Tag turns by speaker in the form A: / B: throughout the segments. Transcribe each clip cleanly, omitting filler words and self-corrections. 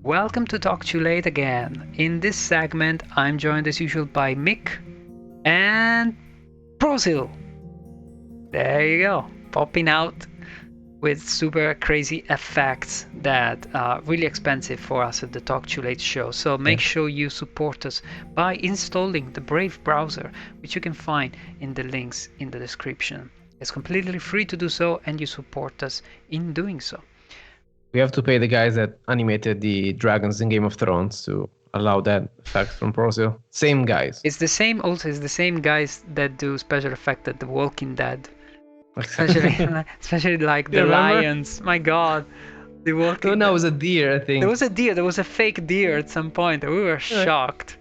A: welcome to Talk Too Late again. In this segment, I'm joined as usual by Mik and Prosil. There you go, popping out with super crazy effects that are really expensive for us at the Talk Too Late show. So make sure you support us by installing the Brave browser, which you can find in the links in the description. It's completely free to do so, and you support us in doing so.
B: We have to pay the guys that animated the dragons in Game of Thrones to allow that effect from Prosil. Same guys.
A: It's the same guys that do special effect at The Walking Dead. Especially like the lions. My God, The Walking Dead.
B: No, it was a deer, I think.
A: There was a deer. There was a fake deer at some point. We were shocked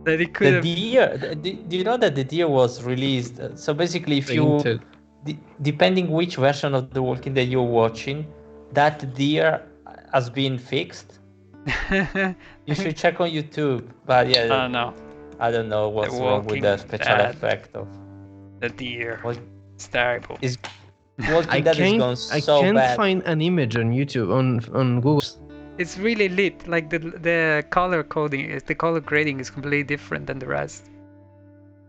A: that it could.
C: The deer. Do you know that the deer was released? So basically, if you, depending which version of The Walking Dead you're watching, that deer has been fixed. You should check on YouTube. But yeah, I don't know what's wrong with the special effect of
A: the deer. It's terrible.
B: I can't find an image on YouTube on Google.
A: It's really lit. Like the color coding, the color grading is completely different than the rest.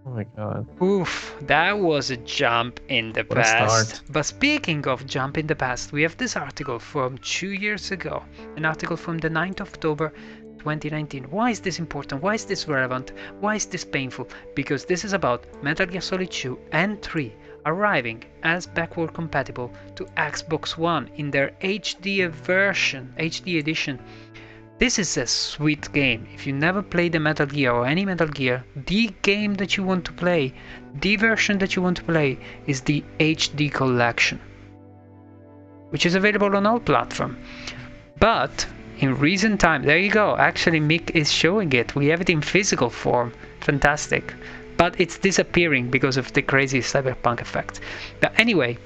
B: Oh my God.
A: Oof, that was a jump in the past. But speaking of jump in the past, we have this article from 2 years ago. An article from the 9th of October 2019. Why is this important? Why is this relevant? Why is this painful? Because this is about Metal Gear Solid 2 and 3 arriving as backward compatible to Xbox One in their HD version, HD edition. This is a sweet game. If you never played a Metal Gear or any Metal Gear, the game that you want to play, the version that you want to play is the HD collection, which is available on all platforms. But in recent time, there you go, actually Mik is showing it. We have it in physical form. Fantastic. But it's disappearing because of the crazy cyberpunk effect. But anyway,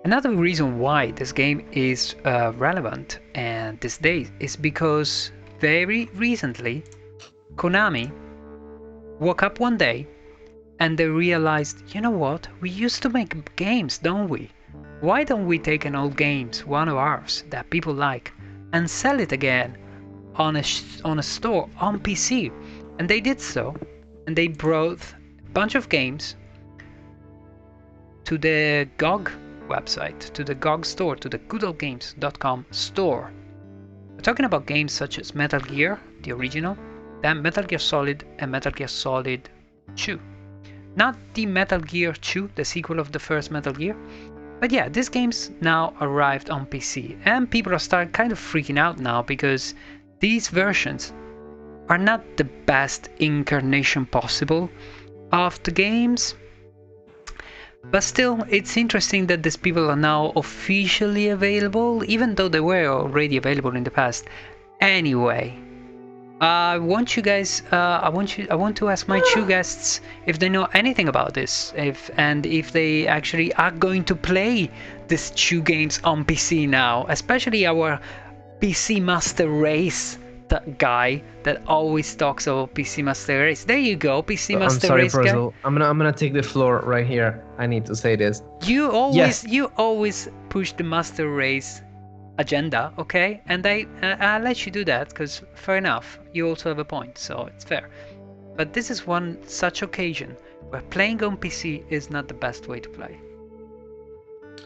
A: another reason why this game is relevant and these days is because very recently Konami woke up one day and they realized, you know what, we used to make games, don't we? Why don't we take an old games, one of ours that people like, and sell it again on a store on PC? And they did so, and they brought a bunch of games to the GOG website, to the GOG store, to the goodoldgames.com store. We're talking about games such as Metal Gear, the original, then Metal Gear Solid and Metal Gear Solid 2. Not the Metal Gear 2, the sequel of the first Metal Gear, but yeah, these games now arrived on PC, and people are starting kind of freaking out now because these versions are not the best incarnation possible of the games. But still, it's interesting that these people are now officially available, even though they were already available in the past. Anyway, I want to ask my two guests if they know anything about this, if they actually are going to play these two games on PC now, especially our PC Master Race. That guy that always talks about PC Master Race. There you go, PC Master Race guy.
B: Prosil. I'm gonna take the floor right here. I need to say this.
A: You always push the Master Race agenda, okay? And I'll let you do that because fair enough. You also have a point, so it's fair. But this is one such occasion where playing on PC is not the best way to play.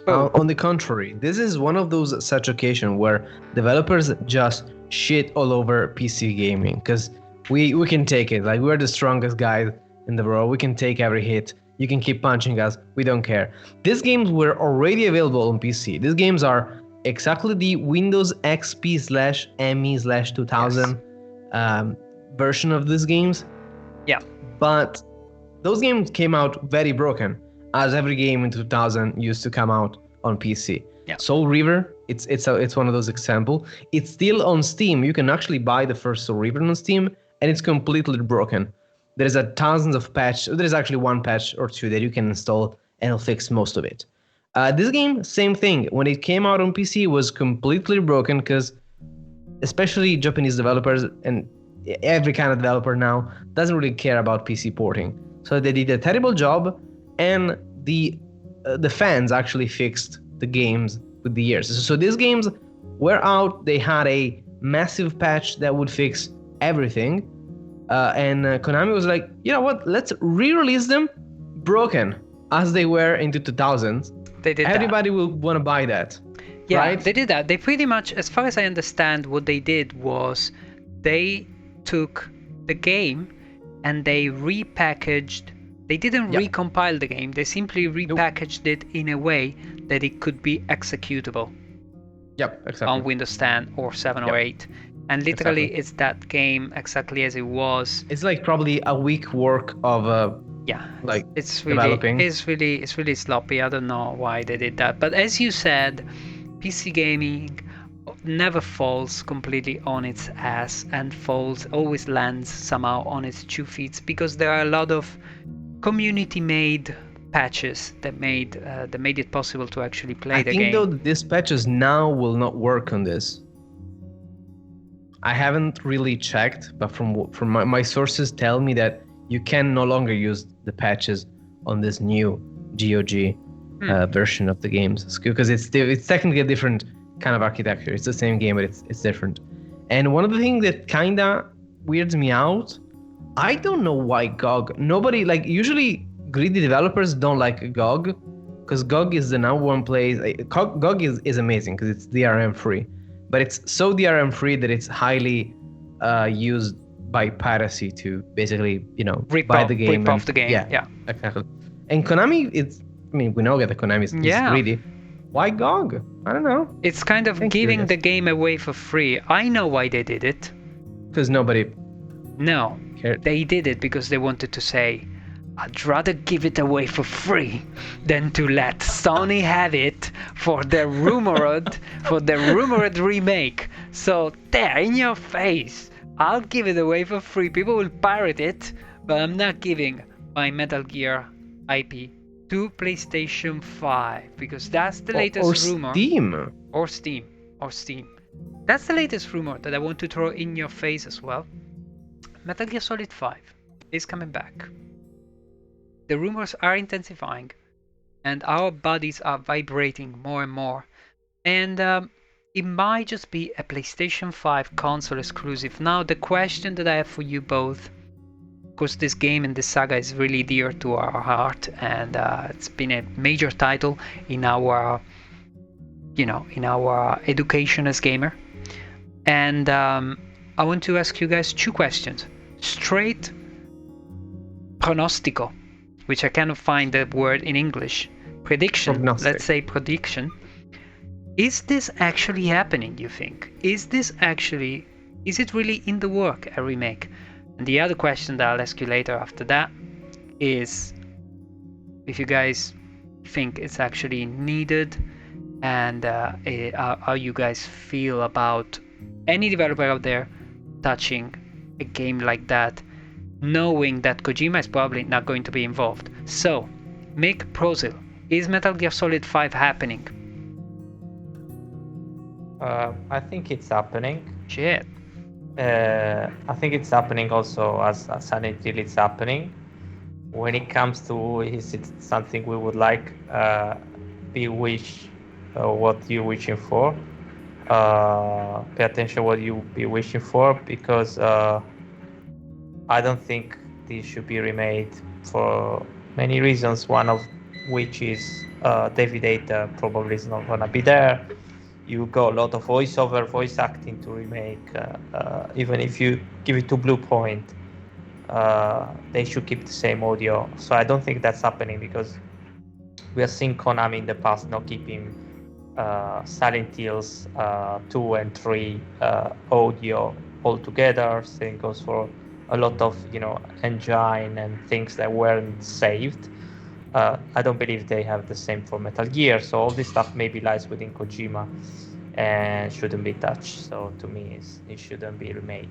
B: On the contrary, this is one of those such occasions where developers just shit all over PC gaming, because we can take it. Like, we're the strongest guys in the world. We can take every hit. You can keep punching us. We don't care. These games were already available on PC. These games are exactly the Windows XP/ME/2000 version of these games.
A: Yeah.
B: But those games came out very broken, as every game in 2000 used to come out on PC.
A: Yeah.
B: Soul River, it's one of those examples. It's still on Steam. You can actually buy the first Soul River on Steam, and it's completely broken. There's thousands of patches. There's actually one patch or two that you can install, and it'll fix most of it. This game, same thing. When it came out on PC, it was completely broken because, especially Japanese developers and every kind of developer now doesn't really care about PC porting. So they did a terrible job, and the fans actually fixed the games with the years. So these games were out. They had a massive patch that would fix everything. And Konami was like, you know what? Let's re-release them broken as they were in the 2000s.
A: They did
B: Everybody will want to buy that.
A: Yeah,
B: right?
A: They did that. They pretty much, as far as I understand, what they did was they took the game and they repackaged. They didn't recompile the game. They simply repackaged it in a way that it could be executable.
B: Yep, exactly.
A: On Windows 10 or 7 or 8. And literally, it's that game exactly as it was.
B: It's like probably a week work of like
A: it's really
B: developing.
A: It's really sloppy. I don't know why they did that. But as you said, PC gaming never falls completely on its ass and always lands somehow on its 2 feet, because there are a lot of community-made patches that made it possible to actually play the game.
B: I think though these patches now will not work on this. I haven't really checked, but from my sources tell me that you can no longer use the patches on this new GOG version of the games, because it's technically a different kind of architecture. It's the same game, but it's different. And one of the things that kinda weirds me out, I don't know why GOG. Nobody, like, usually greedy developers don't like GOG, because GOG is the number one place. GOG is amazing because it's DRM free, but it's so DRM free that it's highly used by piracy to basically, buy the game.
A: Rip off the game. Yeah,
B: exactly. And Konami, we know that Konami is greedy. Why GOG? I don't know.
A: It's kind of giving the game away for free. I know why they did it.
B: Because nobody
A: cared. They did it because they wanted to say, I'd rather give it away for free than to let Sony have it for their rumored remake. So there, in your face, I'll give it away for free. People will pirate it, but I'm not giving my Metal Gear IP to PlayStation 5, because that's the latest rumor. Or Steam. That's the latest rumor that I want to throw in your face as well. Metal Gear Solid 5 is coming back. The rumors are intensifying, and our bodies are vibrating more and more. And it might just be a PlayStation 5 console exclusive. Now, the question that I have for you both, of course, this game and this saga is really dear to our heart, and it's been a major title in our, in our education as gamer. And I want to ask you guys 2 questions. Straight pronostico, which I cannot find the word in English. Prediction. Prognostic. Let's say prediction. Is this actually happening, you think? Is it really in the work, a remake? And the other question that I'll ask you later after that is if you guys think it's actually needed, and how you guys feel about any developer out there touching a game like that, knowing that Kojima is probably not going to be involved. So, Mik, Prosil, is Metal Gear Solid 5 happening?
C: I think it's happening.
A: Shit.
C: I think it's happening also as Silent Hill is happening. When it comes to is it something we would like, what you're wishing for. Pay attention what you be wishing for, because I don't think this should be remade for many reasons. One of which is David Hayter probably is not gonna be there. You got a lot of voice acting to remake. Even if you give it to Bluepoint, they should keep the same audio. So I don't think that's happening, because we have seen Konami in the past not keeping Silent Hills 2 and 3 audio all together. Same goes for a lot of engine and things that weren't saved. I don't believe they have the same for Metal Gear, so all this stuff maybe lies within Kojima and shouldn't be touched. So to me, it shouldn't be remade.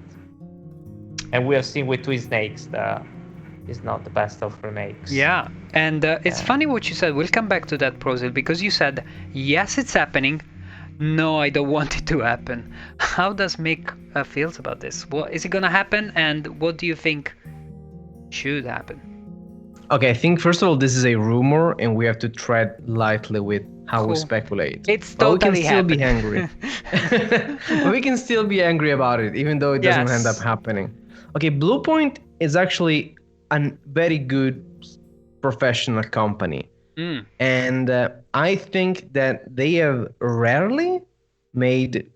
C: And we have seen with Twin Snakes that is not the best of remakes.
A: Yeah, and it's funny what you said. We'll come back to that, Prosil, because you said, yes, it's happening. No, I don't want it to happen. How does Mik feels about this? Is it going to happen, and what do you think should happen?
B: Okay, I think first of all, this is a rumor, and we have to tread lightly with how we speculate.
A: It's
B: but
A: totally
B: we can still be angry. We can still be angry about it, even though it doesn't end up happening. Okay, Bluepoint is actually a very good professional company. And I think that they have rarely made,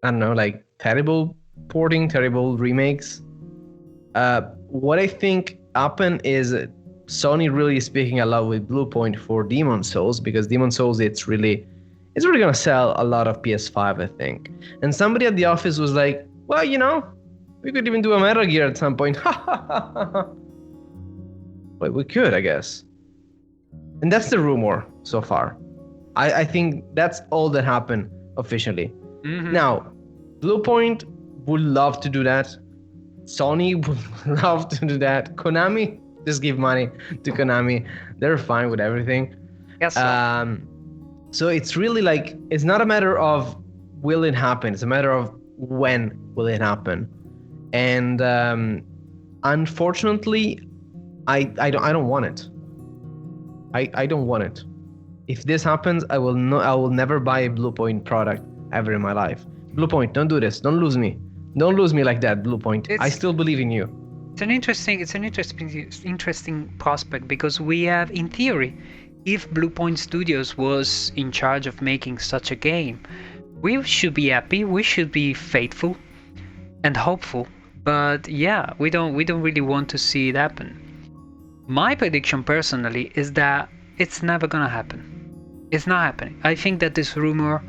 B: I don't know, like terrible porting, terrible remakes. What I think happened is Sony really speaking a lot with Bluepoint for Demon Souls, because Demon Souls it's really gonna sell a lot of PS5, I think. And somebody at the office was like, well, you know, we could even do a Metal Gear at some point. But we could, I guess. And that's the rumor so far. I think that's all that happened officially. Now, Bluepoint would love to do that. Sony would love to do that. Konami, just give money to Konami. They're fine with everything.
A: Yes.
B: So it's really like, it's not a matter of will it happen. It's a matter of when will it happen. And unfortunately, I don't want it. I don't want it. If this happens, I will never buy a Bluepoint product ever in my life. Bluepoint, don't do this. Don't lose me. Don't lose me like that, Bluepoint. I still believe in you.
A: It's an interesting prospect, because we have, in theory, if Bluepoint Studios was in charge of making such a game, we should be happy, we should be faithful and hopeful. But yeah, we don't really want to see it happen. My prediction personally is that it's never gonna happen. It's not happening. I think that this rumor,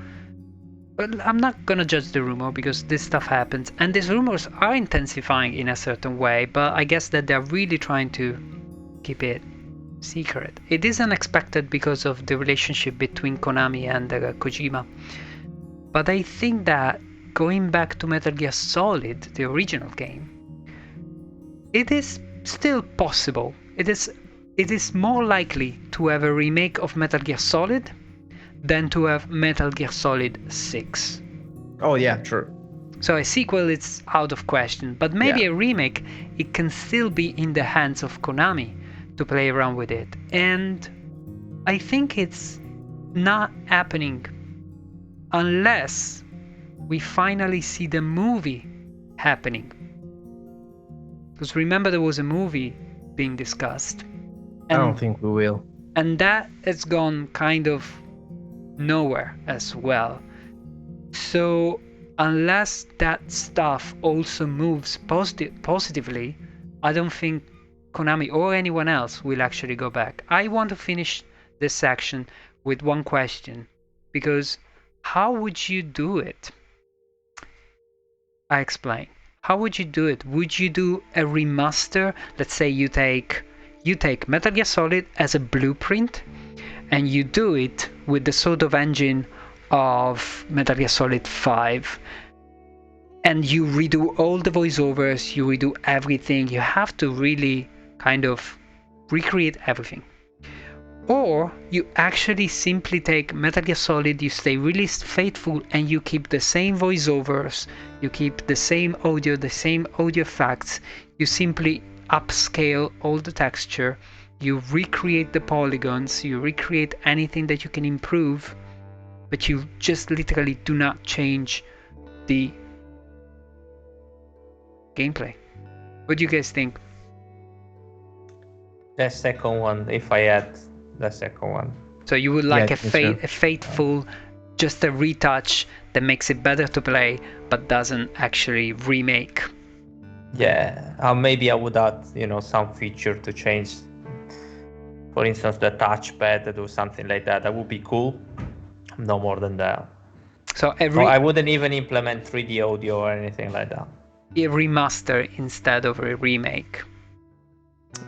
A: well, I'm not gonna judge the rumor because this stuff happens, and these rumors are intensifying in a certain way, but I guess that they're really trying to keep it secret. It is unexpected because of the relationship between Konami and Kojima. But I think that going back to Metal Gear Solid, the original game, it is still possible. It is more likely to have a remake of Metal Gear Solid than to have Metal Gear Solid 6.
B: Oh yeah, true.
A: So a sequel is out of question, but maybe a remake, it can still be in the hands of Konami to play around with it. And I think it's not happening unless we finally see the movie happening. Because remember, there was a movie being discussed.
B: I don't think we will.
A: And that has gone kind of nowhere as well. So unless that stuff also moves positively, I don't think Konami or anyone else will actually go back. I want to finish this section with one question, because how would you do it? I explain. How would you do it? Would you do a remaster? Let's say you take Metal Gear Solid as a blueprint, and you do it with the sort of engine of Metal Gear Solid 5, and you redo all the voiceovers, you redo everything. You have to really kind of recreate everything. Or you actually simply take Metal Gear Solid, you stay really faithful, and you keep the same voiceovers, you keep the same audio effects, you simply upscale all the texture, you recreate the polygons, you recreate anything that you can improve, but you just literally do not change the gameplay. What do you guys think?
C: The second one, if I had the second one.
A: So you would like a faithful, just a retouch that makes it better to play, but doesn't actually remake.
C: Yeah, maybe I would add, some feature to change. For instance, the touchpad, do something like that. That would be cool. No more than that.
A: So
C: I wouldn't even implement 3D audio or anything like that.
A: A remaster instead of a remake.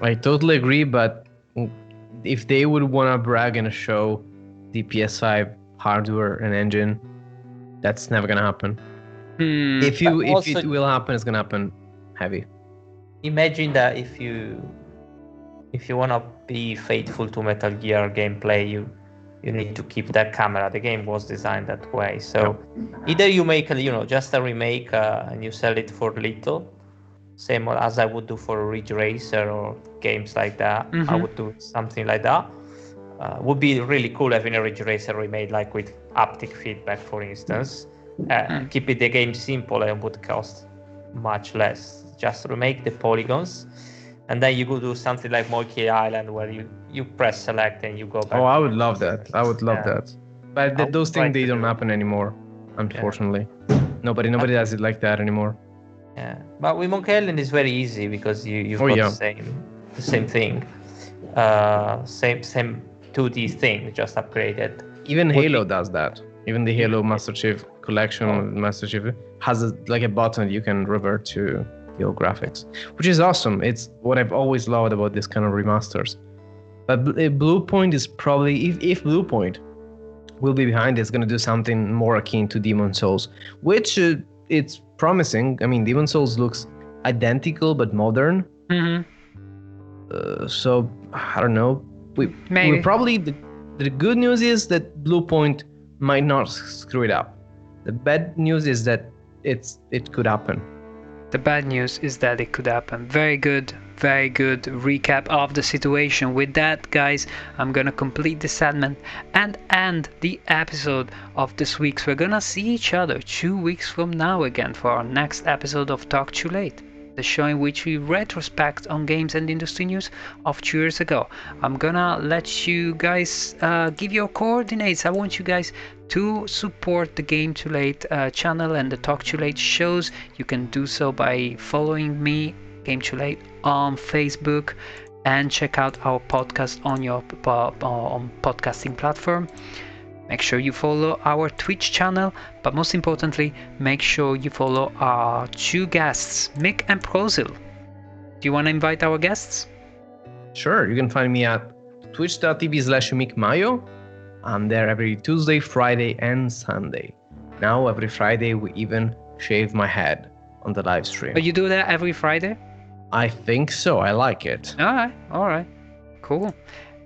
B: I totally agree, but if they would want to brag and show the PS5 hardware and engine, that's never gonna happen. If it will happen, it's gonna happen heavy.
C: Imagine that if you wanna be faithful to Metal Gear gameplay, you need to keep that camera. The game was designed that way. So either you make just a remake and you sell it for little, same as I would do for Ridge Racer or games like that. I would do something like that. Would be really cool having a Ridge Racer remade, like with haptic feedback, for instance. Keep the game simple and would cost much less. Just remake the polygons, and then you could do something like Monkey Island, where you press select and you go back.
B: Oh, I would love that. I would love that. But those things, they don't happen anymore, unfortunately. Nobody does it like that anymore.
C: Yeah, but with Monkey Island it's very easy because you've got the same thing, same 2D thing, just upgraded.
B: Even Halo does that. Even the Halo Master Chief Collection, Master Chief has a button you can revert to the old graphics, which is awesome. It's what I've always loved about this kind of remasters. But Bluepoint is probably, if Bluepoint will be behind it, it's going to do something more akin to Demon's Souls, which it's promising. I mean, Demon's Souls looks identical but modern. So I don't know. We probably the good news is that Bluepoint might not screw it up. The bad news is that it could happen.
A: The bad news is that it could happen. Very good recap of the situation. With that, guys, I'm gonna complete the segment and end the episode of this week. So we're gonna see each other 2 weeks from now again for our next episode of Talk Too Late, the show in which we retrospect on games and industry news of 2 years ago. I'm gonna let you guys give your coordinates. I want you guys to support the Game Too Late channel and the Talk Too Late shows. You can do so by following me, Game Too Late, on Facebook, and check out our podcast on your on podcasting platform. Make sure you follow our Twitch channel, but most importantly, make sure you follow our 2 guests, Mik and Prosil. Do you want to invite our guests?
B: Sure, you can find me at twitch.tv/MikMayo. I'm there every Tuesday, Friday, and Sunday. Now, every Friday, we even shave my head on the live stream.
A: Oh, you do that every Friday?
B: I think so. I like it.
A: All right. Cool.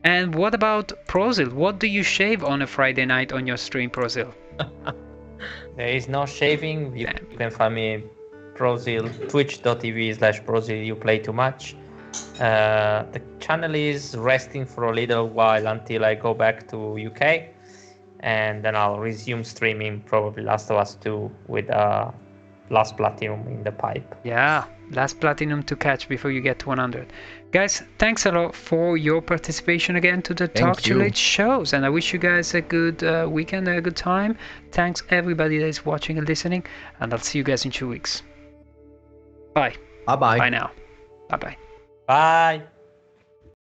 A: And what about Prosil? What do you shave on a Friday night on your stream, Prosil?
C: There is no shaving. You can find me Prosil, twitch.tv/Prosil. You play too much. The channel is resting for a little while until I go back to UK, and then I'll resume streaming probably Last of Us 2 with last platinum in the pipe.
A: Yeah, last platinum to catch before you get to 100. Guys, thanks a lot for your participation again to the Talk Too Late shows, and I wish you guys a good weekend and a good time. Thanks everybody that is watching and listening, and I'll see you guys in 2 weeks. Bye.
B: Bye-bye.
A: Bye now. Bye-bye.
C: Bye.